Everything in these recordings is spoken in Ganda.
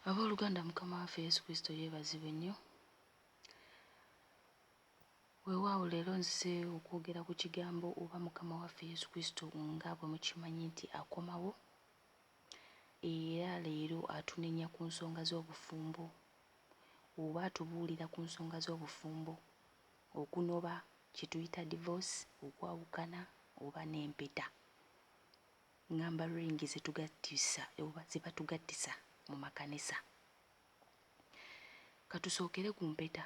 Abooluganda Mukama waffe Yesu Christo yeebazibwe nnyo. Weewaawo leero nzize okwogera ku kigambo oba Mukama waffe Yesu Christo nga bwe mukimanyi nti akomawo, era leero atunenya ku nsonga z'obufumbo oba atubuulira ku nsonga z'obufumbo, okunoba kye tuyita divorce, okwawukana oba n'empeta, ngamba ringi zetugattisa oba ze batugattisa mu makanisa. Katusookere ku mpeta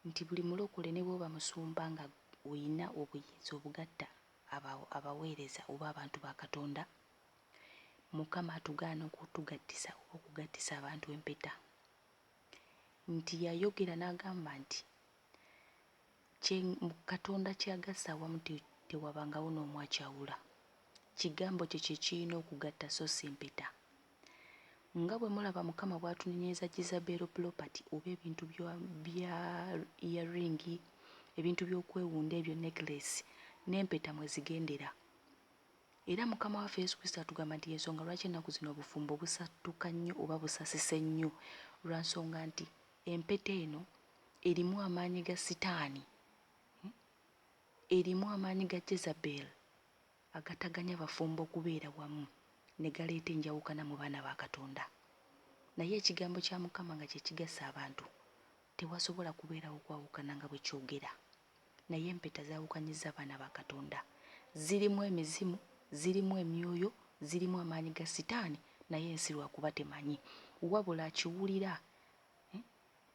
nti buli mulokole ne bw'oba musumba nga oyina obuyinza obugatta abaweereza oba abantu ba Katonda, Mukama atugaana okutugattisa oba okugattisa abantu empeta. Nti yayogera n'agamba nti Katonda ky'agassa awamu tewabangawo n'omu akyawula. Kigambo kye kirina okugatta so si mpeta. Nga bwe mulaba Mukama bw'atunenyeza Jezebel property oba ebintu bya earring, ebintu by'okwewunda ebyo necklace n'empeta mwe zigendera. Era Mukama waffe Yesu Kristo atugamba nti ensonga lwaki ennaku zino obufumbo busatuka nnyo oba busasise nnyo, lwa nsonga nti empeta eno erimu amaanyi ga Sitaani, erimu amaanyi ga Jezebel agataganya bafumbo kubeera wamu ne galeeta enjawukana mu baana ba Katonda. Naye ekigambo kya Mukama nga kye kigasa abantu, tewasobola kubeerawo kwawukana nga bwe kyogera. Naye empeta zaawukanyizza abaana ba Katonda. Zirimu emizimu, zirimu emyoyo, zirimu amaanyi ga Sitaani, naye ensi lwakuba temanyi. Wabula akiwulira,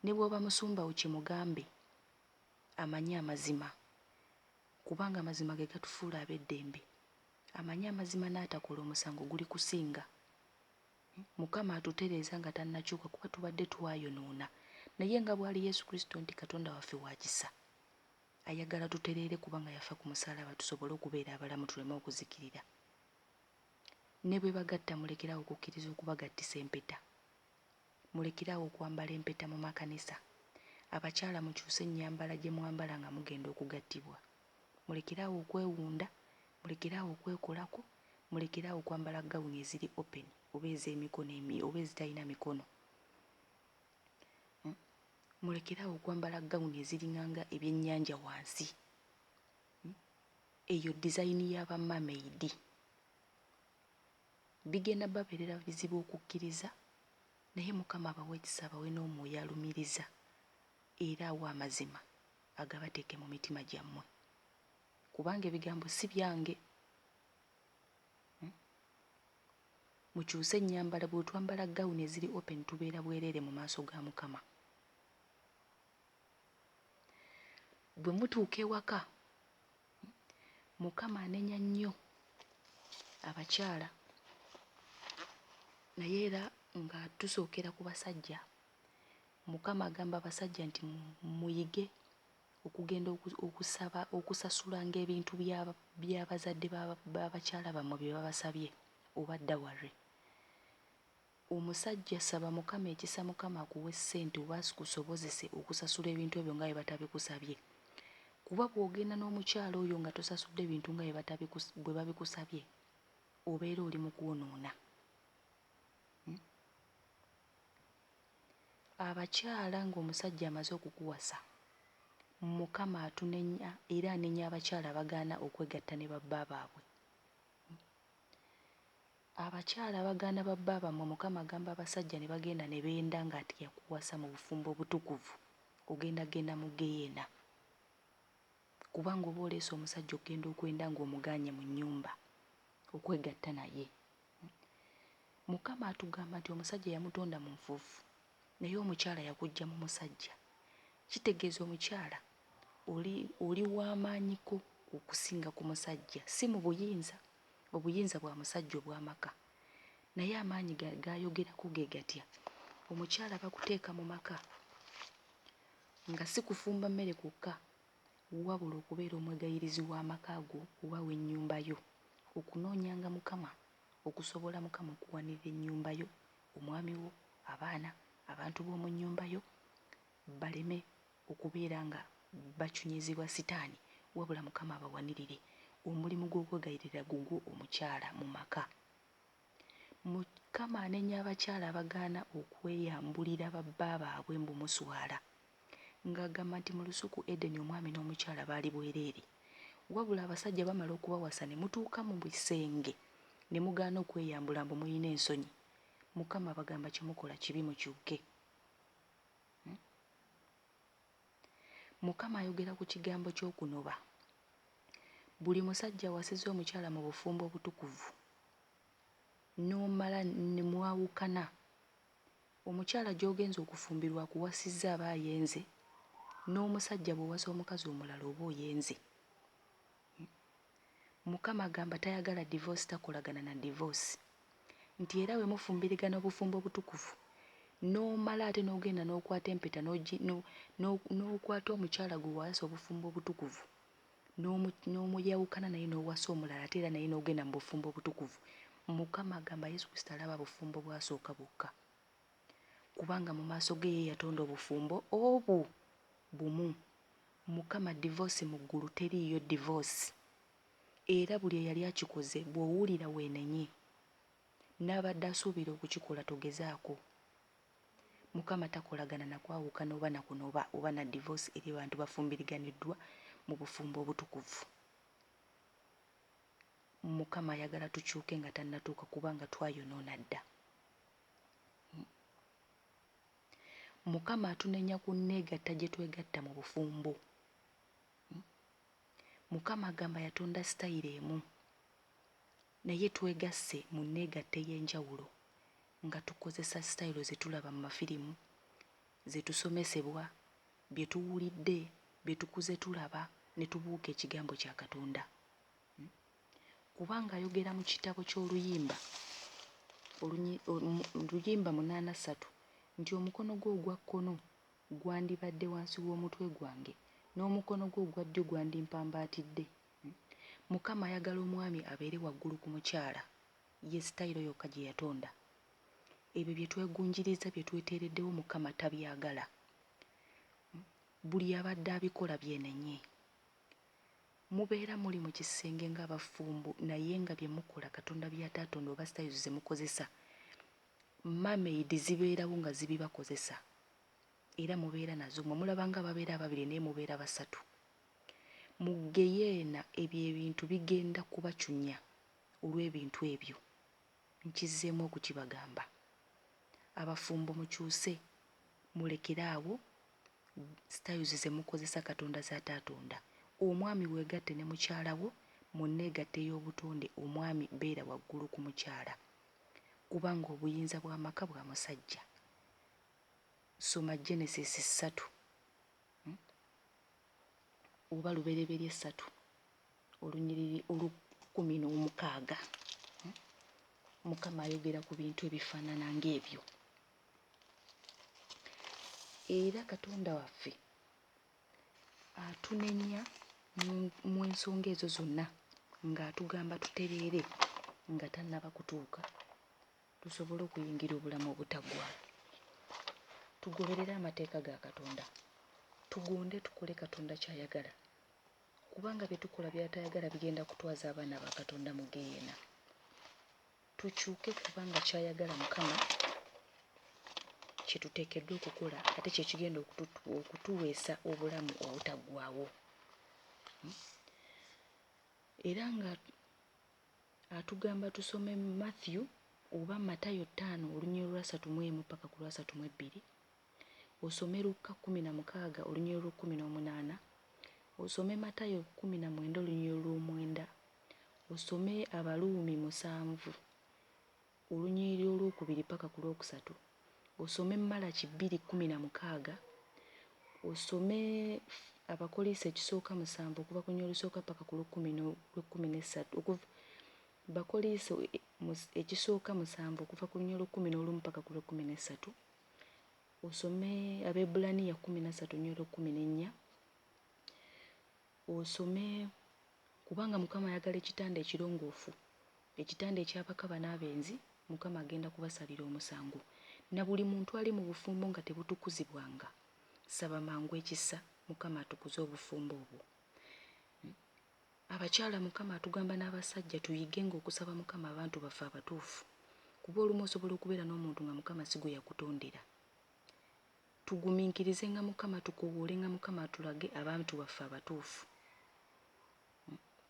ne bw'oba musumba wo kimugambe amanyi amazima, kubanga amazima ge gatufuula ab'eddembe. Amanyi amazima n'atakola omusango guli kusinga. Mukama atutereeza nga tannakyuka kuba tubadde twayonoona. Naye nga bw'ali Yesu Kristo nti Katonda waffe wa kisa, ayagala tutereere kubanga yafa ku musaalaba tusobole okubeera abalamu tuleme okuzikirira. Ne bwe bagatta mulekerawo okukkiriza okubagattisa empeta. Mulekerawo okwambala empeta mu makanisa. Abakyala mukyuse ennyambala gye mwambala nga mugenda okugattibwa. Mulekerawo okwewunda, mulekerawo okwekolako, mulekerawo okwambala gawuni eziri open oba ez'emikono oba ezitalina mikono. Mulekerawo okwambala gawuni eziringanga ebyennyanja wansi. Eyo dizayini y'abamameidi. Bigenda babeerera bizibu okukkiriza, naye Mukama abawe ekisa, abawe n'omwoyo alumiriza era awa amazima agabateeke mu mitima gyammwe, kubanga ebigambo si byange. Mukyuse ennyambala, bwe twambala gawuni eziri open tubeera bwereere mu maaso ga Mukama. Bwe mutuuka ewaka, Mukama anenya nnyo abakyala, naye era nga tusookera ku basajja. Mukama agamba abasajja nti muyige okugenda okusasulanga ebintu by'abazadde b'abakyala bammwe bye babasabye oba dawary. Omusajja saba Mukama ekisa, Mukama akuwe ssente oba asikusobozese okusasula ebintu ebyo nga bwe batabikusabye. Kuba bw'ogenda n'omukyala oyo nga tosasudde ebintu nga bwe babikusabye, obeera oli mu kwonoona. Abakyala ng'omusajja amaze okukuwasa, Mukama atunenya era anenya abakyala abagaana okwegatta ne babba baabwe. Abakyala abagaana babba bammwe, Mukama agamba abasajja ne bagenda ne beenda ng'ati yakuwasa mu bufumbo obutukuvu, ogenda genda mu geyeena. Kubanga oba oleese omusajja okgenda okwenda ng'omugaanye mu nnyumba okwegatta naye. Mukama atugamba nti omusajja yamutonda mu nfuufu, naye omukyala yakujja mu musajja. Kitegeeza omukyala oli w'amaanyiko okusinga ku musajja, si mu buyinza. Obuyinza bwa musajja obw'amaka, naye amaanyi g'ayogerako ge gatya. Omukyala bakuteeka mu maka nga si kufumba mmere kwokka, wabula okubeera omwegayirizi w'amaka go oba w'ennyumba yo, okunoonyanga Mukama, okusobola Mukama okuwanirira ennyumba yo, omwami wo, abaana, abantu b'omu nnyumba yo baleme okubeera nga bacunyizibwa Sitaani, wabula Mukama abawanirire. Omulimu gw'okwegayirira gugwo omukyala mu maka. Mukama anenya abakyala abagaana okweyambulira babba baabwe mbumuswala ng'agamba nti mu lusuku Edeni omwami n'omukyala baali bwereere, wabula abasajja bamala okubawasa ne mutuuka mu bisenge ne mugaana okweyambula mbu muyina ensonyi. Mukama bagamba kyemukola kibi mukyuke. Mukama ayogera ku kigambo ky'okunoba. Buli musajja wasize omukyala mu bufumbo obutukuvu n'omala ne mwawukana, omukyala gy'ogenza okufumbirwa akuwasizza aba ayenze, n'omusajja bw'owasa omukazi omulala oba oyenze. Mukama agamba tayagala divorce, takolagana na divorce, nti era we mufumbirigana obufumbo obutukuvu n'omala ate n'ogenda n'okwata empeta n'okwata omukyala gwe wawasa obufumbo obutukuvu n'omuyawukana naye n'owasa omulala ate era naye n'ogenda mu bufumbo obutukuvu. Mukama agamba Yesu Kristo alaba bufumbo bwasooka bwokka, kubanga mu maaso ge ye yatonda obufumbo bumu. Mukama divorce mu ggulu teriiyo divorce, era buli eyali akikoze bw'owulira weenenye, n'abadde asuubira okukikola togezaako. Mukama takolagana na kwawukana oba na kunoba oba na divorce eri abantu bafumbiriganiddwa mu bufumbo obutukuvu. Mukama ayagala tukyuke nga tannatuuka, kubanga twayonoona dda. Mukama atunenya ku nneegatta gye twegatta mu bufumbo. Mukama agamba yatonda sitayiro emu, naye twegasse mu nneegatta ey'enjawulo nga tukozesa sitayiro ze tulaba mu mafirimu, ze tusomesebwa, bye tuwulidde, bye tukuze tulaba ne tubuuka ekigambo kya Katonda. Kubanga ayogera mu kitabo ky'Oluyimba, Luyimba 8:3 nti omukono gwe ogwa kkono gwandibadde wansi w'omutwe gwange n'omukono gwe ogwa ddyo gwandimpambaatidde. Mukama ayagala omwami abeere waggulu ku mukyala, ye sitayiro yokka gye yatonda. Ebyo bye twegunjiriza, bye tweteereddewo, Mukama tabyagala. Buli abadde abikola byenenye. Mubeera muli mu kisenge ng'abafumbo, naye nga bye mukola Katonda by'ataatonda oba sitayiro ze mukozesa, mermaid zibeerawo nga zibibakozesa, era mubeera nazo. Mwe mulaba nga babeera ababiri naye mubeera basatu. Mu geyeena ebyo ebintu bigenda kubacunya olw'ebintu ebyo. Nkizzeemu okukibagamba. Abafumbo mukyuse, mulekere awo sitayiro ze mukozesa Katonda z'ataatonda. Omwami weegatte ne mukyala wo mu nneegatta ey'obutonde. Omwami beera waggulu ku mukyala, kubanga obuyinza bw'amaka bwa musajja. Soma Genesis 3 oba Lubereberye 3 olunyiriri 16. Mukama ayogera ku bintu ebifaanana ng'ebyo. Era Katonda waffe atunenya mu ensonga ezo zonna ng'atugamba tutereere nga tannaba kutuuka, tusobole okuyingira obulamu obutaggwa. Tugoberere amateeka ga Katonda, tugonde tukole Katonda ky'ayagala, kubanga bye tukola by'atayagala bigenda kutwaza abaana ba Katonda mu geyeena. Tukyuke, kubanga ky'ayagala Mukama kye tuteekeddwa okukola, ate kye kigenda okutuweesa obulamu obutaggwaawo. Era nga atugamba tusome Matthew oba Matayo 5 olunyiriri lwa 31 paka ku lwa 32, osome Luka 16 olunyiriri lwa 18, osome Matayo 19 olunyiriri lwa 9, osome Abaluumi 7 olunyiriri olwokubiri paka ku lwokusatu, osome Malaki 2:16, osome Abakoliisa ekisooka 7 okuva ku lunyiriri olusooka paka ku lw'okumin'esatu, Bakoliisa ekisooka 7 okuva ku lunyiriri lwa 11 paka ku lw'okumin'esatu, osome Abebbulaniya 13 olunyiriri lwa 14, osome, kubanga Mukama ayagala ekitanda ekirongoofu, ekitanda eky'abakaba n'abenzi. Mukama agenda kubasalira omusango, na buli muntu ali mu bufumbo nga tebutukuzibwanga, saba mangu ekisa Mukama atukuze obufumbo obwo. Abakyala Mukama atugamba n'abasajja tuyigenga okusaba Mukama abantu baffe abatuufu, kuba olumu osobola okubeera n'omuntu nga Mukama si gwe yakutondera. Tugumiikirize nga Mukama, tukowoole nga Mukama atulage abantu baffe abatuufu,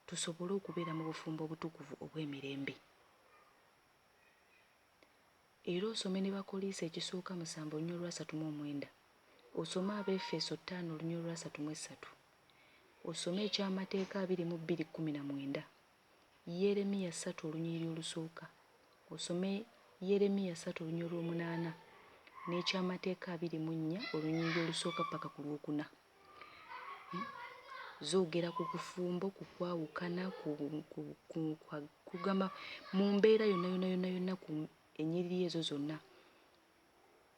tusobole okubeera mu bufumbo obutukuvu obw'emirembe. Era osome ne Bakoliisa ekisooka 7:39, osome Abefeso 5:33, osome eky'amateeka 22:19, Yeremiya 3:1, osome Yeremiya 3:8 n'eky'amateeka 24:1 paka ku 4. Zoogera ku kufumbo, ku kwawukana, kugamba mu mbeera yonna ku ennyiriri ezo zonna.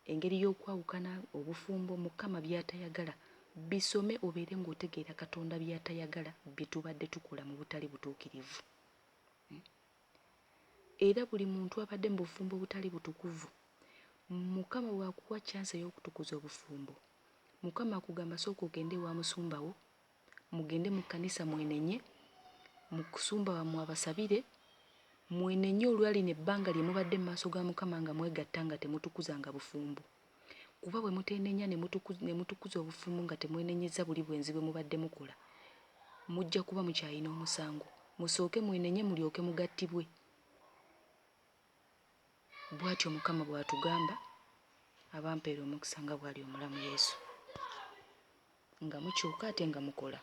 Engeri y'okwawukana, obufumbo, Mukama by'atayagala, bisome obeere ng'otegeera Katonda by'atayagala bye tubadde tukola mu butali butuukirivu. Era buli muntu abadde mu bufumbo obutali butukuvu, Mukama bw'akuwa chance ey'okutukuza obufumbo, Mukama akugamba sooka ogende wa musumbawo, mugende mu kkanisa mwenenye, mu kusumba wammwe abasabire, mwenenye olwalina ebbanga lye mubadde mu maaso ga Mukama nga mwegatta nga temutukuzanga bufumbo. Kuba bwe muteenenya ne mutukuza obufumbo nga temwenenyeza buli bwenzi bwe mubadde mukola, mujja kuba mukyalina omusango. Musooke mwenenye mulyoke mugattibwe. Bw'atyo Mukama bw'atugamba, abampeera omukisa nga bw'ali omulamu Yesu, nga mukyuka ate nga mukola.